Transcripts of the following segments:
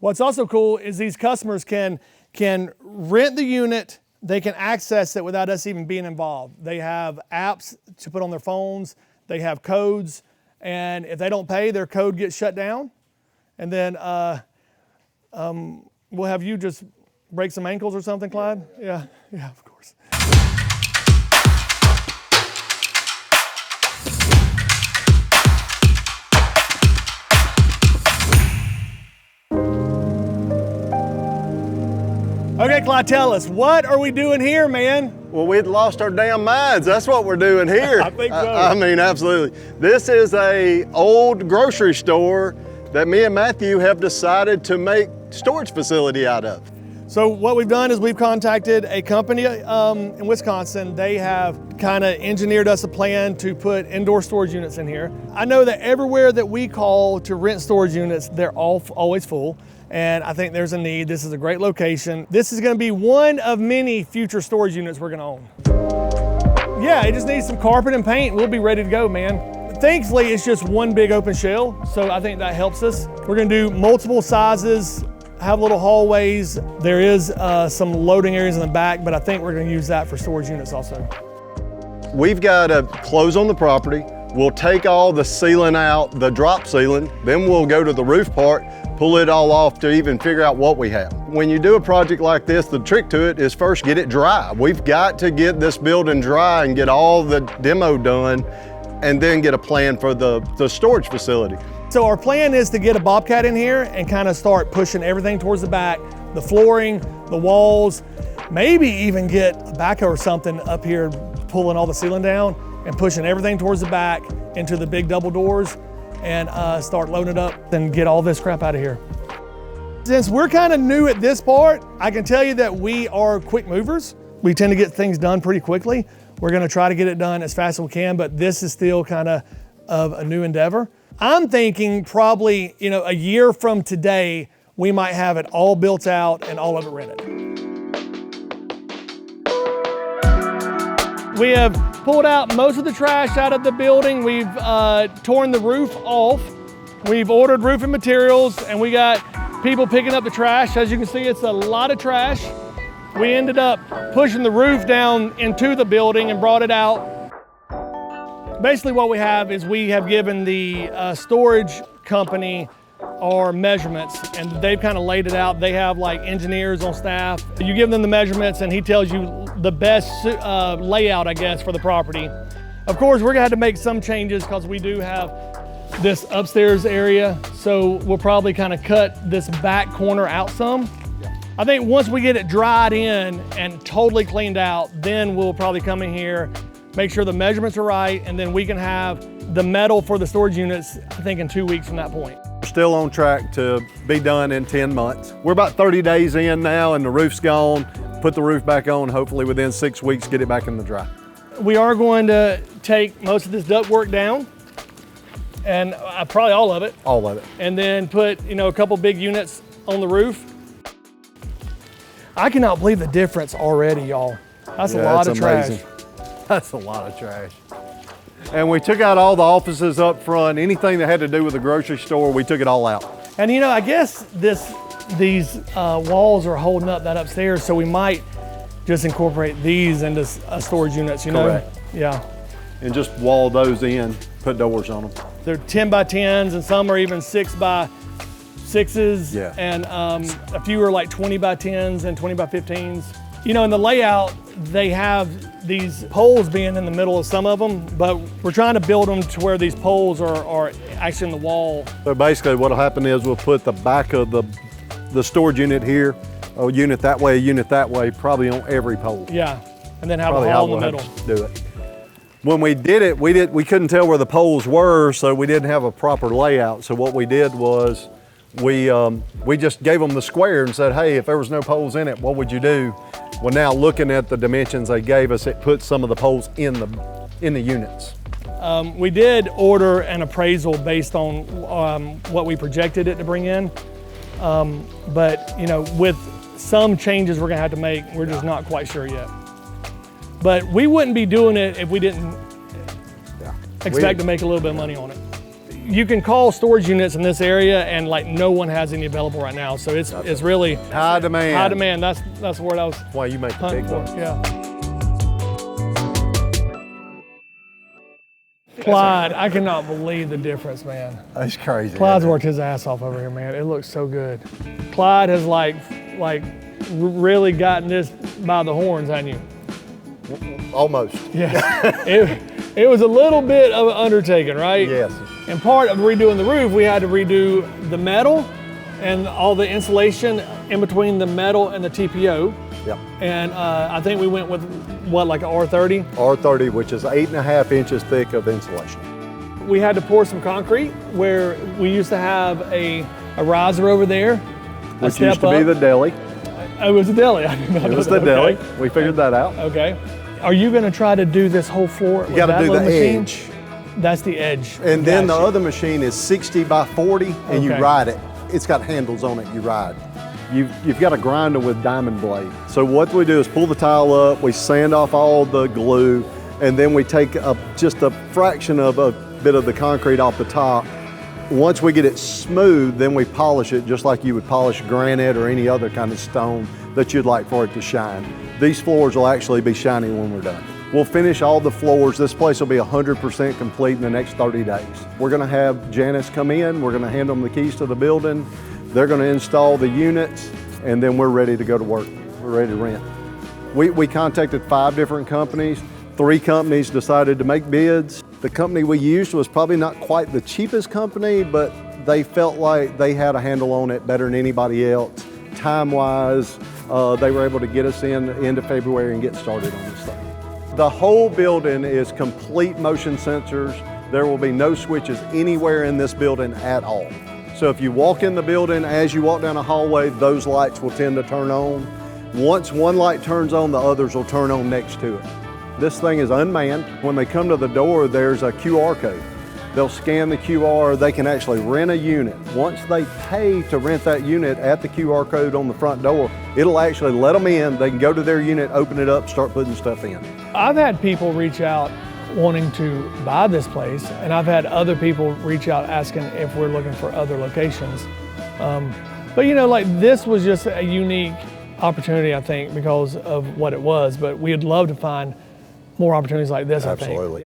What's also cool is these customers can rent the unit, they can access it without us even being involved. They have apps to put on their phones, they have codes, and if they don't pay, their code gets shut down. And then we'll have you just break some ankles or something, Clyde? Yeah, of course. Okay, Clyde, tell us, what are we doing here, man? Well, we'd lost our damn minds. That's what we're doing here. I think so. I mean, absolutely. This is an old grocery store that me and Matthew have decided to make storage facility out of. So what we've done is we've contacted a company in Wisconsin. They have kind of engineered us a plan to put indoor storage units in here. I know that everywhere that we call to rent storage units, they're always full. And I think there's a need. This is a great location. This is gonna be one of many future storage units we're gonna own. Yeah, it just needs some carpet and paint. We'll be ready to go, man. Thankfully, it's just one big open shell, so I think that helps us. We're gonna do multiple sizes, have little hallways. There is some loading areas in the back, but I think we're gonna use that for storage units also. We've got to close on the property. We'll take all the ceiling out, the drop ceiling, then we'll go to the roof part, pull it all off to even figure out what we have. When you do a project like this, the trick to it is first get it dry. We've got to get this building dry and get all the demo done and then get a plan for the storage facility. So our plan is to get a Bobcat in here and kind of start pushing everything towards the back, the flooring, the walls, maybe even get a backhoe or something up here pulling all the ceiling down and pushing everything towards the back into the big double doors and start loading it up and get all this crap out of here. Since we're kind of new at this part, I can tell you that we are quick movers. We tend to get things done pretty quickly. We're gonna try to get it done as fast as we can, but this is still kind of a new endeavor. I'm thinking probably, a year from today, we might have it all built out and all of it rented. We have pulled out most of the trash out of the building. We've torn the roof off. We've ordered roofing materials and we got people picking up the trash. As you can see, it's a lot of trash. We ended up pushing the roof down into the building and brought it out. Basically what we have is we have given the storage company our measurements and they've kind of laid it out. They have like engineers on staff. You give them the measurements and he tells you the best layout, I guess, for the property. Of course, we're gonna have to make some changes because we do have this upstairs area. So we'll probably kind of cut this back corner out some. I think once we get it dried in and totally cleaned out, then we'll probably come in here, make sure the measurements are right, and then we can have the metal for the storage units, I think in 2 weeks from that point. We're still on track to be done in 10 months. We're about 30 days in now and the roof's gone. Put the roof back on, hopefully within 6 weeks, get it back in the dry. We are going to take most of this ductwork down, and probably all of it. All of it. And then put, a couple big units on the roof. I cannot believe the difference already, y'all. That's a lot of trash. That's a lot of trash. And we took out all the offices up front, anything that had to do with the grocery store, we took it all out. And I guess these walls are holding up that upstairs, so we might just incorporate these into storage units, Correct. Yeah. And just wall those in, put doors on them. They're 10 by 10s and some are even 6 by 6s. Yeah. And a few are like 20 by 10s and 20 by 15s. In the layout, they have these poles being in the middle of some of them, but we're trying to build them to where these poles are actually in the wall. So basically what'll happen is we'll put the back of the storage unit here, a unit that way, probably on every pole. Yeah, and then have a hole in the middle. Do it. When we did it, we couldn't tell where the poles were, so we didn't have a proper layout. So what we did was we just gave them the square and said, hey, if there was no poles in it, what would you do? Well, now looking at the dimensions they gave us, it puts some of the poles in the units. We did order an appraisal based on what we projected it to bring in. But with some changes we're gonna have to make, we're just not quite sure yet. But we wouldn't be doing it if we didn't expect to make a little bit of money on it. you can call storage units in this area and like no one has any available right now. So it's really high demand. High demand, that's the word I was Why you make the big ones. Yeah. Clyde, I cannot believe the difference, man. That's crazy. Clyde's worked his ass off over here, man. It looks so good. Clyde has like really gotten this by the horns, hasn't you? Almost. Yeah. it was a little bit of an undertaking, right? Yes. And part of redoing the roof, we had to redo the metal and all the insulation in between the metal and the TPO. Yep. And I think we went with what, like an R30? R30, which is 8.5 inches thick of insulation. We had to pour some concrete where we used to have a riser over there. Which used to be the deli. It was a deli. I did not know It was that. the deli. Okay. We figured that out. Okay. Are you going to try to do this whole floor? You got to do the edge. That's the edge. And then the other machine is 60 by 40, and you ride it. It's got handles on it, you ride. You've got to grind them with diamond blade. So what we do is pull the tile up, we sand off all the glue, and then we take just a fraction of a bit of the concrete off the top. Once we get it smooth, then we polish it just like you would polish granite or any other kind of stone that you'd like for it to shine. These floors will actually be shiny when we're done. We'll finish all the floors. This place will be 100% complete in the next 30 days. We're gonna have Janice come in, we're gonna hand them the keys to the building, they're gonna install the units, and then we're ready to go to work. We're ready to rent. We contacted 5 different companies. 3 companies decided to make bids. The company we used was probably not quite the cheapest company, but they felt like they had a handle on it better than anybody else. Time-wise, they were able to get us in into February and get started on this thing. The whole building is complete motion sensors. There will be no switches anywhere in this building at all. So if you walk in the building, as you walk down a hallway, those lights will tend to turn on. Once one light turns on, the others will turn on next to it. This thing is unmanned. When they come to the door, there's a QR code. They'll scan the QR, they can actually rent a unit. Once they pay to rent that unit at the QR code on the front door, it'll actually let them in, they can go to their unit, open it up, start putting stuff in. I've had people reach out wanting to buy this place, and I've had other people reach out asking if we're looking for other locations. But you know, like this was just a unique opportunity, I think, because of what it was, but we'd love to find more opportunities like this, Absolutely. I think.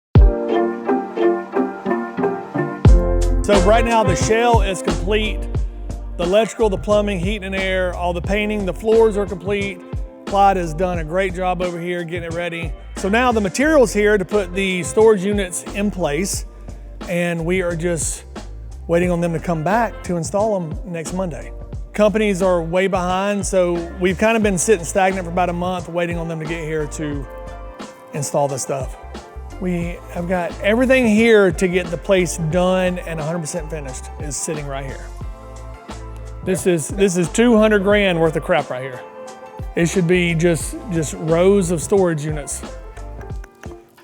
So right now the shell is complete. The electrical, the plumbing, heat and air, all the painting, the floors are complete. Clyde has done a great job over here getting it ready. So now the material's here to put the storage units in place, and we are just waiting on them to come back to install them next Monday. Companies are way behind, so we've kind of been sitting stagnant for about a month waiting on them to get here to install this stuff. We have got everything here to get the place done and 100% finished is sitting right here. This is 200 grand worth of crap right here. It should be just rows of storage units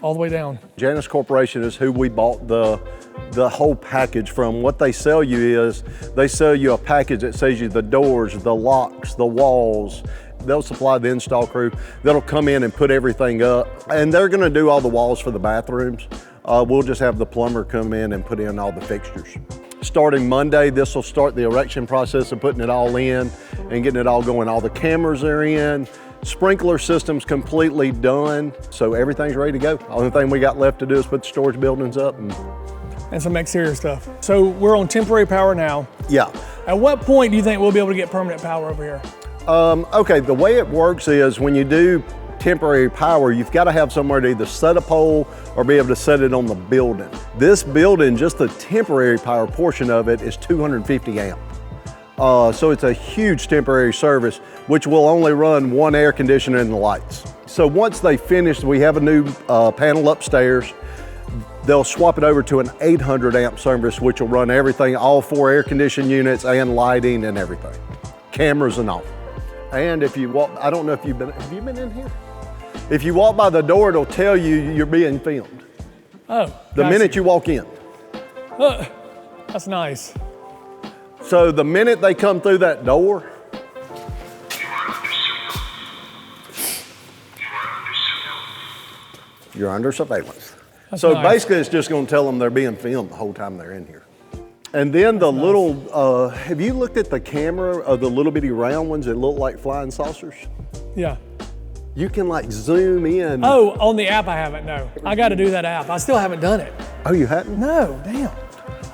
all the way down. Janus Corporation is who we bought the whole package from. What they sell you is, they sell you a package that sells you the doors, the locks, the walls. They'll supply the install crew that'll come in and put everything up. And they're gonna do all the walls for the bathrooms. We'll just have the plumber come in and put in all the fixtures. Starting Monday, this will start the erection process of putting it all in and getting it all going. All the cameras are in, sprinkler system's completely done, so everything's ready to go. The only thing we got left to do is put the storage buildings up. And some exterior stuff. So we're on temporary power now. Yeah. At what point do you think we'll be able to get permanent power over here? Okay, the way it works is when you do temporary power, you've got to have somewhere to either set a pole or be able to set it on the building. This building, just the temporary power portion of it is 250 amp. So it's a huge temporary service, which will only run one air conditioner and the lights. So once they finish, we have a new panel upstairs. They'll swap it over to an 800 amp service, which will run everything, all 4 air conditioning units and lighting and everything, cameras and all. And if you walk, I don't know if have you been in here? If you walk by the door, it'll tell you you're being filmed. Oh, the minute you walk in. That's nice. So the minute they come through that door, you're under surveillance. That's so nice. basically it's just gonna tell them they're being filmed the whole time they're in here. And then the little, have you looked at the camera of the little bitty round ones that look like flying saucers? Yeah. You can like zoom in. Oh, on the app I haven't, no. I got to do that app. I still haven't done it. Oh, you haven't? No, damn.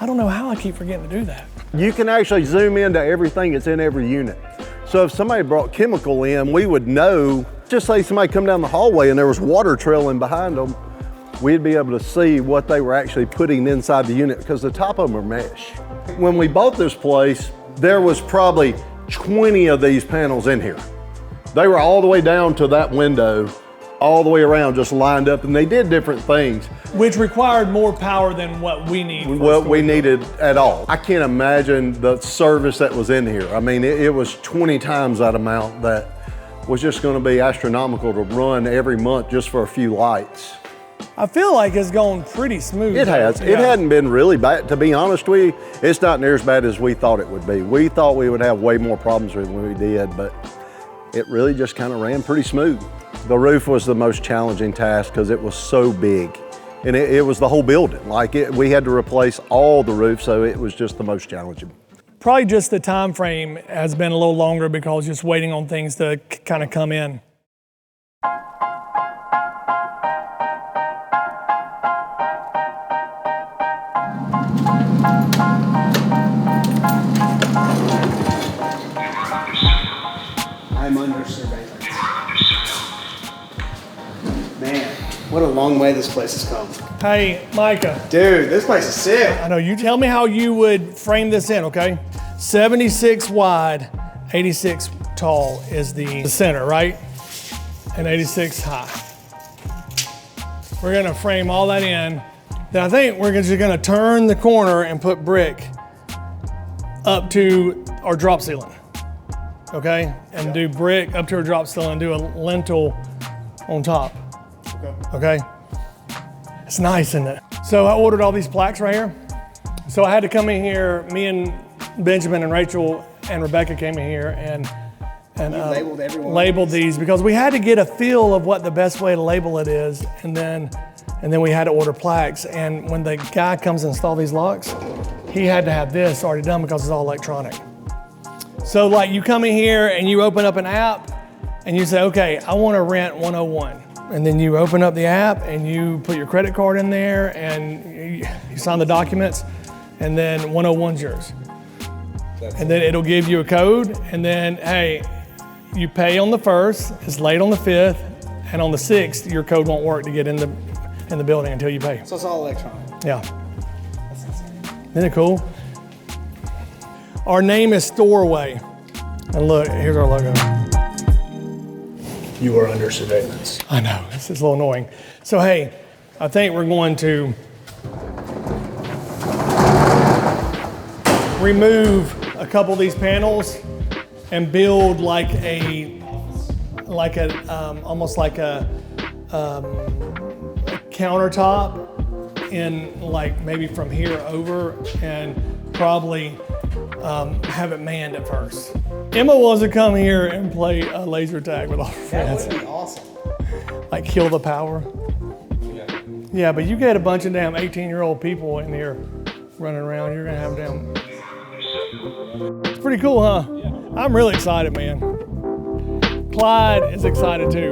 I don't know how I keep forgetting to do that. You can actually zoom into everything that's in every unit. So if somebody brought chemical in, we would know, just say somebody come down the hallway and there was water trailing behind them, we'd be able to see what they were actually putting inside the unit because the top of them are mesh. When we bought this place, there was probably 20 of these panels in here. They were all the way down to that window, all the way around, just lined up, and they did different things. Which required more power than what we need. What we needed at all. I can't imagine the service that was in here. I mean, it was 20 times that amount that was just gonna be astronomical to run every month just for a few lights. I feel like it's going pretty smooth. It has. Yeah. It hadn't been really bad. To be honest with you, it's not near as bad as we thought it would be. We thought we would have way more problems with it than we did, but it really just kind of ran pretty smooth. The roof was the most challenging task because it was so big. And it was the whole building. We had to replace all the roof, so it was just the most challenging. Probably just the time frame has been a little longer because just waiting on things to kind of come in. I'm under surveillance. Man, what a long way this place has come. Hey, Micah. Dude, this place is sick. I know, you tell me how you would frame this in, okay? 76 wide, 86 tall is the center, right? And 86 high. We're gonna frame all that in. Then I think we're just gonna turn the corner and put brick up to our drop ceiling, okay? And do brick up to our drop ceiling, do a lintel on top, okay? It's nice, isn't it? So I ordered all these plaques right here. So I had to come in here, me and Benjamin and Rachel and Rebecca came in here and labeled everyone. labeled these because we had to get a feel of what the best way to label it is, and then we had to order plaques. And when the guy comes to install these locks, he had to have this already done because it's all electronic. So like you come in here and you open up an app and you say, okay, I want to rent 101. And then you open up the app and you put your credit card in there and you sign the documents, and then 101's yours. And then it'll give you a code, and then, hey, you pay on the 1st, it's late on the 5th, and on the 6th, your code won't work to get in the building until you pay. So it's all electronic. Yeah. That's insane. Isn't it cool? Our name is Storeway. And look, here's our logo. You are under surveillance. I know, this is a little annoying. So hey, I think we're going to remove a couple of these panels and build like almost like a countertop in like maybe from here over, and probably have it manned at first. Emma wants to come here and play a laser tag with all her friends. That would be awesome. Like kill the power. Yeah, but you get a bunch of damn 18-year-old people in here running around, you're gonna have damn. It's pretty cool, huh? Yeah. I'm really excited, man. Clyde is excited too.